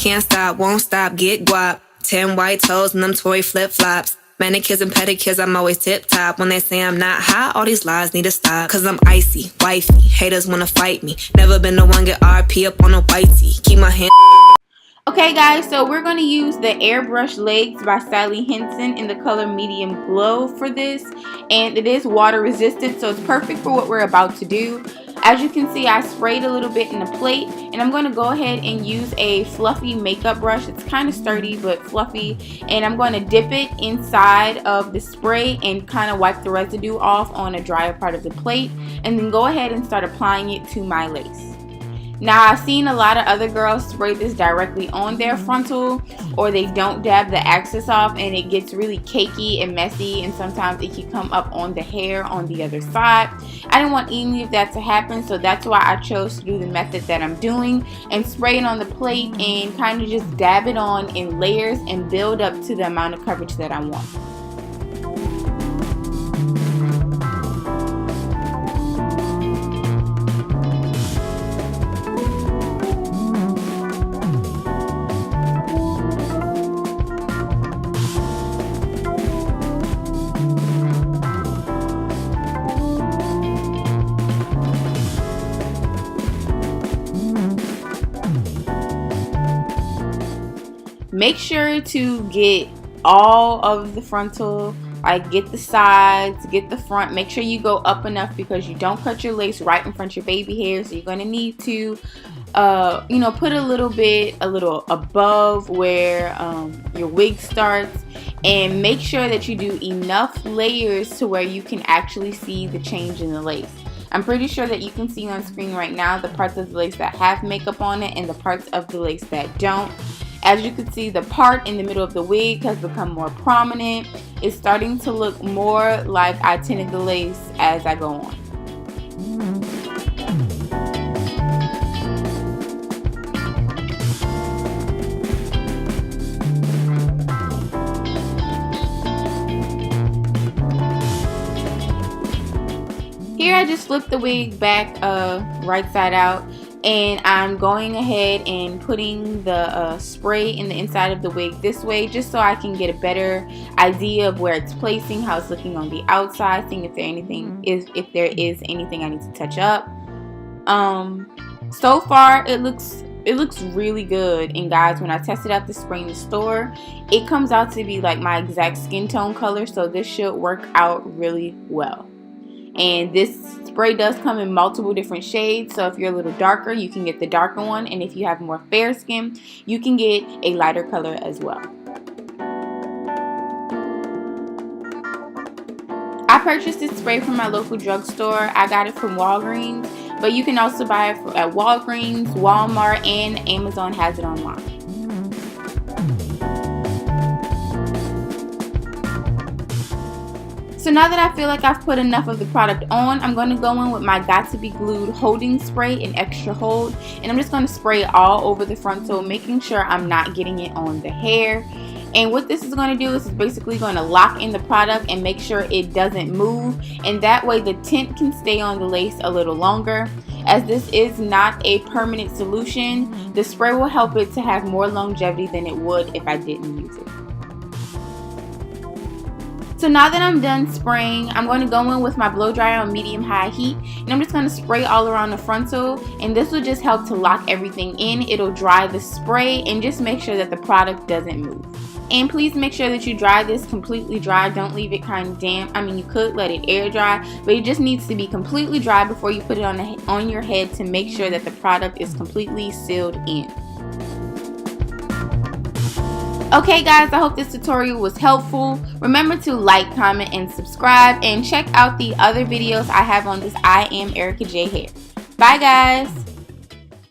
Can't stop, won't stop, get guap. 10 white toes and them Tory flip-flops. Manicures and pedicures, I'm always tip-top. When they say I'm not hot, all these lies need to stop. Cause I'm icy, wifey, haters wanna fight me. Never been the one get RP up on a whitey. Keep my hand... Okay guys, so we're going to use the Airbrush Legs by Sally Henson in the color Medium Glow for this. And it is water resistant, so it's perfect for what we're about to do. As you can see, I sprayed a little bit in the plate. And I'm going to go ahead and use a fluffy makeup brush. It's kind of sturdy but fluffy. And I'm going to dip it inside of the spray and kind of wipe the residue off on a drier part of the plate. And then go ahead and start applying it to my lace. Now, I've seen a lot of other girls spray this directly on their frontal, or they don't dab the excess off and it gets really cakey and messy, and sometimes it can come up on the hair on the other side. I didn't want any of that to happen, so that's why I chose to do the method that I'm doing and spray it on the plate and kind of just dab it on in layers and build up to the amount of coverage that I want. Make sure to get all of the frontal, like get the sides, get the front. Make sure you go up enough because you don't cut your lace right in front of your baby hair. So you're going to need to, put a little above where your wig starts. And make sure that you do enough layers to where you can actually see the change in the lace. I'm pretty sure that you can see on screen right now the parts of the lace that have makeup on it and the parts of the lace that don't. As you can see, the part in the middle of the wig has become more prominent. It's starting to look more like I tinted the lace as I go on. Here I just flipped the wig back right side out. And I'm going ahead and putting the spray in the inside of the wig this way, just so I can get a better idea of where it's placing, how it's looking on the outside, seeing if there is anything I need to touch up. So far it looks really good. And guys, when I tested out the spray in the store, it comes out to be like my exact skin tone color, so this should work out really well. And this spray does come in multiple different shades, so if you're a little darker, you can get the darker one, and if you have more fair skin, you can get a lighter color as well. I purchased this spray from my local drugstore. I got it from Walgreens, but you can also buy it at Walgreens, Walmart, and Amazon has it online. So now that I feel like I've put enough of the product on, I'm going to go in with my Got To Be Glued holding spray in extra hold. And I'm just going to spray it all over the frontal, making sure I'm not getting it on the hair. And what this is going to do is it's basically going to lock in the product and make sure it doesn't move. And that way the tint can stay on the lace a little longer. As this is not a permanent solution, the spray will help it to have more longevity than it would if I didn't use it. So now that I'm done spraying, I'm going to go in with my blow dryer on medium-high heat, and I'm just going to spray all around the frontal, and this will just help to lock everything in. It'll dry the spray and just make sure that the product doesn't move. And please make sure that you dry this completely dry. Don't leave it kind of damp. I mean, you could let it air dry, but it just needs to be completely dry before you put it on your head to make sure that the product is completely sealed in. Okay guys, I hope this tutorial was helpful. Remember to like, comment, and subscribe, and check out the other videos I have on this I Am Erica J Hair. Bye guys!